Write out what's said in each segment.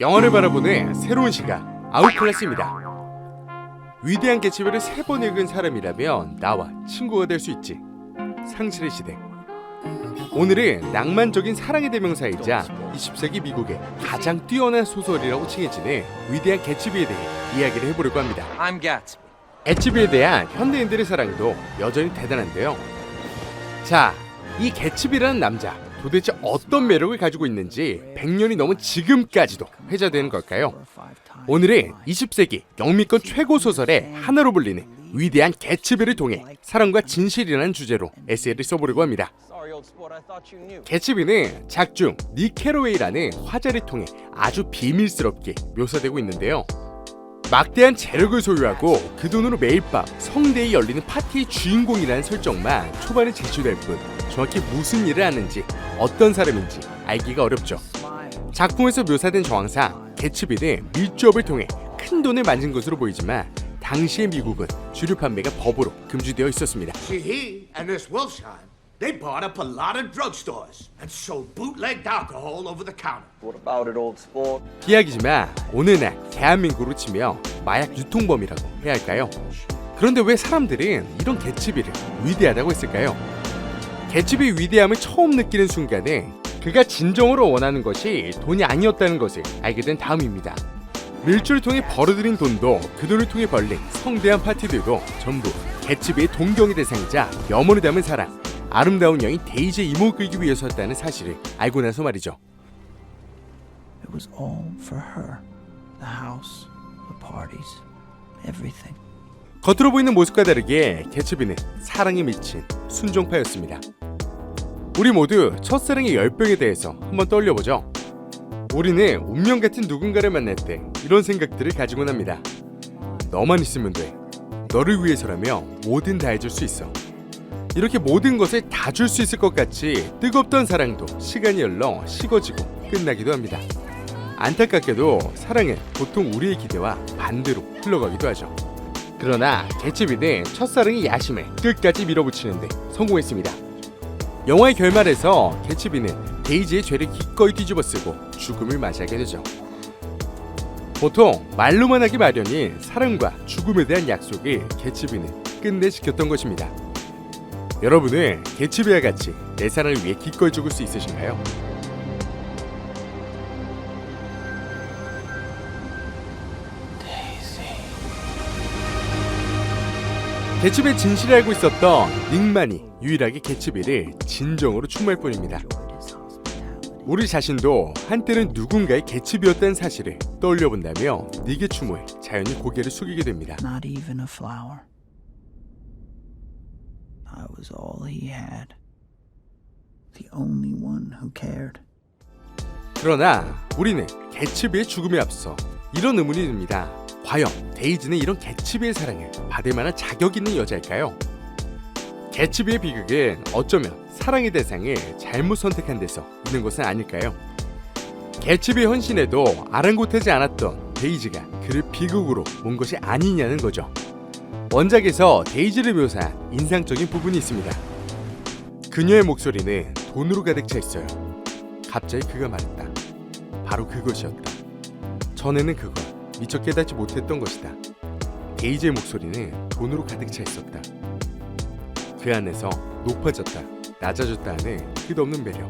영화를 바라보는 새로운 시각, 아웃클래스입니다. 위대한 개츠비를 3번 읽은 사람이라면 나와 친구가 될 수 있지. 상실의 시대. 오늘은 낭만적인 사랑의 대명사이자 20세기 미국의 가장 뛰어난 소설이라고 칭해지는 위대한 개츠비에 대해 이야기를 해보려고 합니다. I'm Gatsby. 개츠비에 대한 현대인들의 사랑도 여전히 대단한데요. 자, 이 개츠비라는 남자, 도대체 어떤 매력을 가지고 있는지 100년이 넘은 지금까지도 회자되는 걸까요? 오늘은 20세기 영미권 최고 소설의 하나로 불리는 위대한 개츠비를 통해 사랑과 진실이라는 주제로 에세이를 써보려고 합니다. 개츠비는 작중 닉 캐러웨이라는 화자를 통해 아주 비밀스럽게 묘사되고 있는데요. 막대한 재력을 소유하고 그 돈으로 매일 밤 성대에 열리는 파티의 주인공이라는 설정만 초반에 제시될 뿐 정확히 무슨 일을 하는지 어떤 사람인지 알기가 어렵죠. 작품에서 묘사된 정황상 개츠비는 밀주업을 통해 큰 돈을 만진 것으로 보이지만 당시의 미국은 주류 판매가 법으로 금지되어 있었습니다. See, he and this Wilshire, they bought up a lot of drugstores and sold bootlegged alcohol over the counter. What about it, old sport? 비약이지만 어느 날 대한민국으로 치며 마약 유통범이라고 해야 할까요? 그런데 왜 사람들은 이런 개츠비를 위대하다고 했을까요? 개츠비의 위대함을 처음 느끼는 순간에 그가 진정으로 원하는 것이 돈이 아니었다는 것을 알게 된 다음입니다. 밀주를 통해 벌어들인 돈도 그 돈을 통해 벌린 성대한 파티들도 전부 개츠비의 동경의 대상이자 염원을 담은 사랑, 아름다운 여인 데이지의 이목을 끌기 위해서였다는 사실을 알고 나서 말이죠. It was all for her. The house, the parties, everything. 겉으로 보이는 모습과 다르게 개츠비는 사랑에 미친 순종파였습니다. 우리 모두 첫사랑의 열병에 대해서 한번 떠올려보죠. 우리는 운명 같은 누군가를 만날 때 이런 생각들을 가지곤 합니다. 너만 있으면 돼. 너를 위해서라면 뭐든 다 해줄 수 있어. 이렇게 모든 것을 다 줄 수 있을 것 같이 뜨겁던 사랑도 시간이 흘러 식어지고 끝나기도 합니다. 안타깝게도 사랑은 보통 우리의 기대와 반대로 흘러가기도 하죠. 그러나 개츠비는 첫사랑의 야심을 끝까지 밀어붙이는데 성공했습니다. 영화의 결말에서 개츠비는 데이지의 죄를 기꺼이 뒤집어쓰고 죽음을 맞이하게 되죠. 보통 말로만 하기 마련인 사랑과 죽음에 대한 약속을 개츠비는 끝내 지켰던 것입니다. 여러분은 개츠비와 같이 내 사랑을 위해 기꺼이 죽을 수 있으신가요? 개츠비의 진실을 알고 있었던 닉만이 유일하게 개츠비를 진정으로 충고할 뿐입니다. 우리 자신도 한때는 누군가의 개츠비였다는 사실을 떠올려 본다며 닉의 추모에 자연히 고개를 숙이게 됩니다. Not even a flower. I was all he had. The only one who cared. 그러나 우리는 개츠비의 죽음에 앞서 이런 의문이 듭니다. 과연 데이지는 이런 개츠비의 사랑을 받을 만한 자격 있는 여자일까요? 개츠비의 비극은 어쩌면 사랑의 대상을 잘못 선택한 데서 있는 것은 아닐까요? 개츠비의 헌신에도 아랑곳하지 않았던 데이지가 그를 비극으로 본 것이 아니냐는 거죠. 원작에서 데이지를 묘사한 인상적인 부분이 있습니다. 그녀의 목소리는 돈으로 가득 차 있어요. 갑자기 그가 말했다. 바로 그것이었다. 전에는 그걸 미처 깨닫지 못했던 것이다. 데이지의 목소리는 돈으로 가득 차 있었다. 그 안에서 높아졌다, 낮아졌다 하는 끝없는 매력,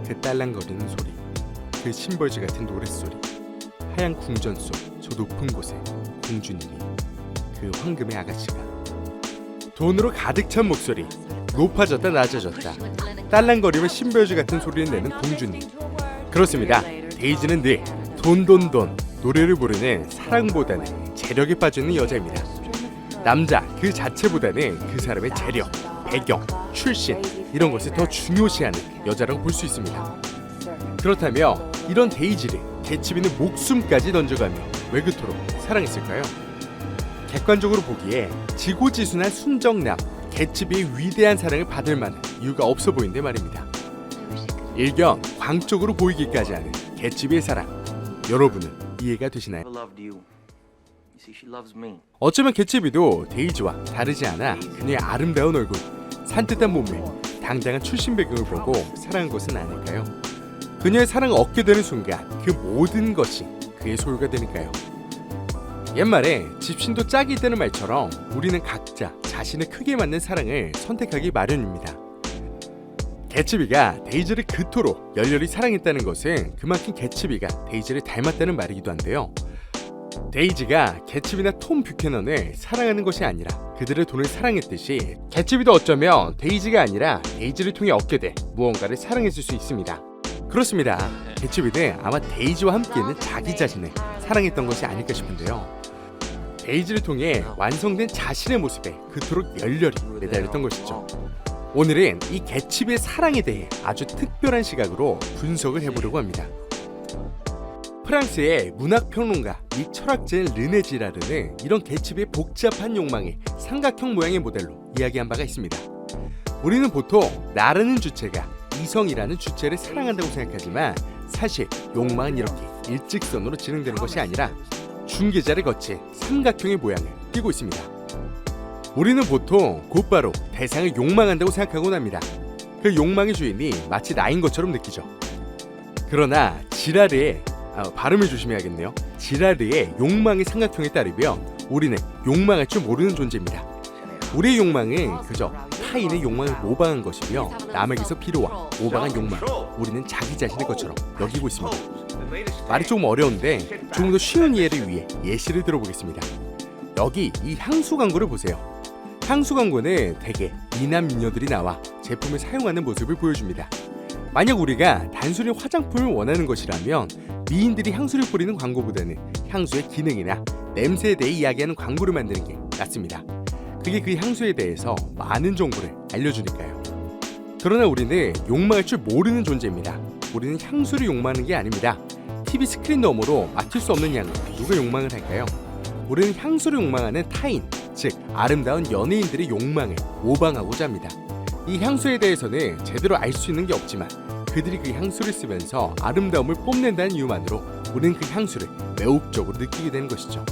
그 딸랑거리는 소리, 그 심벌지 같은 노랫소리, 하얀 궁전 속 저 높은 곳에 공주님이, 그 황금의 아가씨가 돈으로 가득 찬 목소리, 높아졌다 낮아졌다, 딸랑거리며 심벌지 같은 소리를 내는 공주님. 그렇습니다. 데이지는 늘 돈 노래를 부르는 사랑보다는 재력에 빠지는 여자입니다. 남자 그 자체보다는 그 사람의 재력, 배경, 출신 이런 것을 더 중요시하는 여자라고 볼 수 있습니다. 그렇다면 이런 데이지를 개츠비는 목숨까지 던져가며 왜 그토록 사랑했을까요? 객관적으로 보기에 지고지순한 순정남 개츠비의 위대한 사랑을 받을 만한 이유가 없어 보이는데 말입니다. 일견 광적으로 보이기까지 하는 개츠비의 사랑, 여러분은 이해가 되시나요? I loved you. You see, she loves me. 어쩌면 개츠비도 데이지와 다르지 않아 그녀의 아름다운 얼굴, 산뜻한 몸매, 당당한 출신 배경을 보고 사랑한 것은 아닐까요? 그녀의 사랑을 얻게 되는 순간 그 모든 것이 그의 소유가 되니까요. 옛말에 집신도 짝이 있다는 말처럼 우리는 각자 자신의 크기에 맞는 사랑을 선택하기 마련입니다. 개츠비가 데이지를 그토록 열렬히 사랑했다는 것은 그만큼 개츠비가 데이지를 닮았다는 말이기도 한데요. 데이지가 개츠비나 톰 뷰캐넌을 사랑하는 것이 아니라 그들의 돈을 사랑했듯이 개츠비도 어쩌면 데이지가 아니라 데이지를 통해 얻게 될 무언가를 사랑했을 수 있습니다. 그렇습니다. 개츠비는 아마 데이지와 함께 있는 자기 자신을 사랑했던 것이 아닐까 싶은데요. 데이지를 통해 완성된 자신의 모습에 그토록 열렬히 매달렸던 것이죠. 오늘은 이 개츠비의 사랑에 대해 아주 특별한 시각으로 분석을 해보려고 합니다. 프랑스의 문학평론가 및 철학자인 르네 지라르는 이런 개츠비의 복잡한 욕망을 삼각형 모양의 모델로 이야기한 바가 있습니다. 우리는 보통 나라는 주체가 이성이라는 주체를 사랑한다고 생각하지만 사실 욕망은 이렇게 일직선으로 진행되는 것이 아니라 중계자를 거친 삼각형의 모양을 띠고 있습니다. 우리는 보통 곧바로 대상을 욕망한다고 생각하곤 합니다. 그 욕망의 주인이 마치 나인 것처럼 느끼죠. 그러나 지라르의 발음을 조심해야겠네요. 지라르의 욕망의 삼각형에 따르면 우리는 욕망할 줄 모르는 존재입니다. 우리의 욕망은 그저 타인의 욕망을 모방한 것이며 남에게서 필요와 모방한 욕망, 우리는 자기 자신의 것처럼 여기고 있습니다. 말이 조금 어려운데 조금 더 쉬운 이해를 위해 예시를 들어보겠습니다. 여기 이 향수 광고를 보세요. 향수 광고는 대개 미남 미녀들이 나와 제품을 사용하는 모습을 보여줍니다. 만약 우리가 단순히 화장품을 원하는 것이라면 미인들이 향수를 뿌리는 광고보다는 향수의 기능이나 냄새에 대해 이야기하는 광고를 만드는 게 낫습니다. 그게 그 향수에 대해서 많은 정보를 알려주니까요. 그러나 우리는 욕망할 줄 모르는 존재입니다. 우리는 향수를 욕망하는 게 아닙니다. TV 스크린 너머로 맡을 수 없는 양을 누가 욕망을 할까요? 우리는 향수를 욕망하는 타인, 즉 아름다운 연예인들의 욕망을 모방하고자 합니다. 이 향수에 대해서는 제대로 알 수 있는 게 없지만 그들이 그 향수를 쓰면서 아름다움을 뽐낸다는 이유만으로 우리는 그 향수를 매혹적으로 느끼게 되는 것이죠.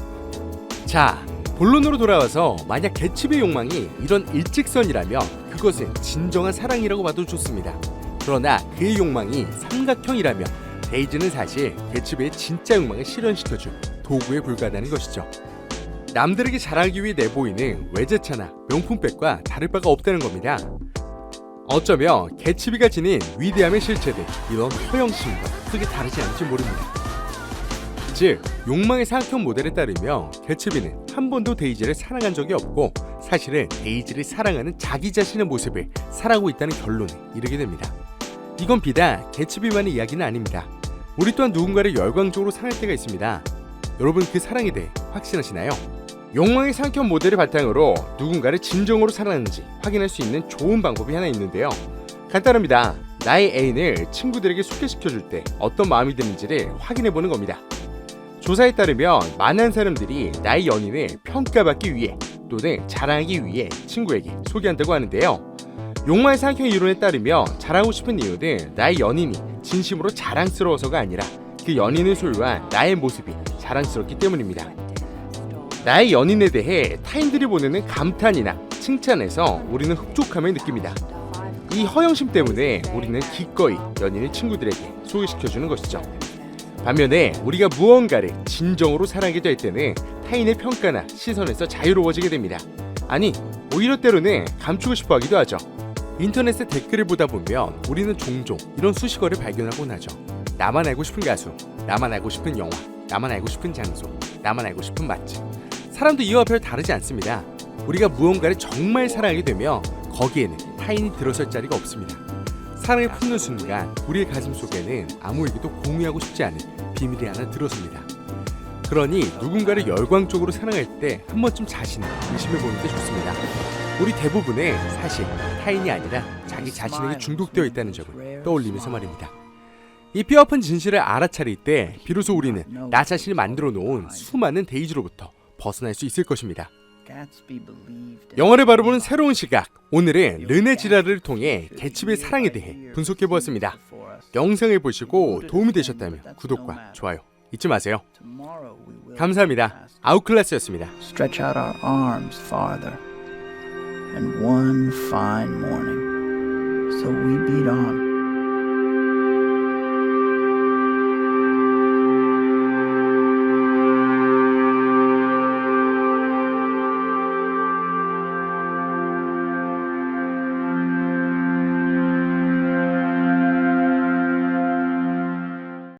자, 본론으로 돌아와서 만약 개츠비의 욕망이 이런 일직선이라면 그것은 진정한 사랑이라고 봐도 좋습니다. 그러나 그의 욕망이 삼각형이라면 데이지는 사실 개츠비의 진짜 욕망을 실현시켜줄 도구에 불과하다는 것이죠. 남들에게 자랑하기 위해 내보이는 외제차나 명품백과 다를 바가 없다는 겁니다. 어쩌면 개츠비가 지닌 위대함의 실체들, 이런 허영심과 크게 다르지 않을지 모릅니다. 즉, 욕망의 삼각형 모델에 따르면 개츠비는 한 번도 데이지를 사랑한 적이 없고 사실은 데이지를 사랑하는 자기 자신의 모습을 사랑하고 있다는 결론에 이르게 됩니다. 이건 비단 개츠비만의 이야기는 아닙니다. 우리 또한 누군가를 열광적으로 사랑할 때가 있습니다. 여러분 그 사랑에 대해 확신하시나요? 욕망의 삼각형 모델을 바탕으로 누군가를 진정으로 사랑하는지 확인할 수 있는 좋은 방법이 하나 있는데요. 간단합니다. 나의 애인을 친구들에게 소개시켜줄 때 어떤 마음이 드는지를 확인해보는 겁니다. 조사에 따르면 많은 사람들이 나의 연인을 평가받기 위해 또는 자랑하기 위해 친구에게 소개한다고 하는데요. 욕망의 삼각형 이론에 따르면 자랑하고 싶은 이유는 나의 연인이 진심으로 자랑스러워서가 아니라 그 연인을 소유한 나의 모습이 자랑스럽기 때문입니다. 나의 연인에 대해 타인들이 보내는 감탄이나 칭찬에서 우리는 흡족함을 느낍니다. 이 허영심 때문에 우리는 기꺼이 연인을 친구들에게 소개시켜주는 것이죠. 반면에 우리가 무언가를 진정으로 사랑하게 될 때는 타인의 평가나 시선에서 자유로워지게 됩니다. 아니, 오히려 때로는 감추고 싶어 하기도 하죠. 인터넷에 댓글을 보다 보면 우리는 종종 이런 수식어를 발견하곤 하죠. 나만 알고 싶은 가수, 나만 알고 싶은 영화, 나만 알고 싶은 장소, 나만 알고 싶은 맛집. 사람도 이와 별 다르지 않습니다. 우리가 무언가를 정말 사랑하게 되면 거기에는 타인이 들어설 자리가 없습니다. 사랑을 품는 순간 우리의 가슴 속에는 아무에게도 공유하고 싶지 않은 비밀이 하나 들어섭니다. 그러니 누군가를 열광적으로 사랑할 때 한 번쯤 자신을 의심해보는 게 좋습니다. 우리 대부분은 사실 타인이 아니라 자기 자신에게 중독되어 있다는 점을 떠올리면서 말입니다. 이 뼈아픈 진실을 알아차릴 때 비로소 우리는 나 자신을 만들어 놓은 수많은 데이지로부터 벗어날 수 있을 것입니다. 영화를 바라보는 새로운 시각, 오늘은 르네 지라르를 통해 개츠비의 사랑에 대해 분석해보았습니다. 영상을 보시고 도움이 되셨다면 구독과 좋아요 잊지 마세요. 감사합니다. 아웃클래스였습니다. Stretch out our arms farther. And one fine morning, so we beat on.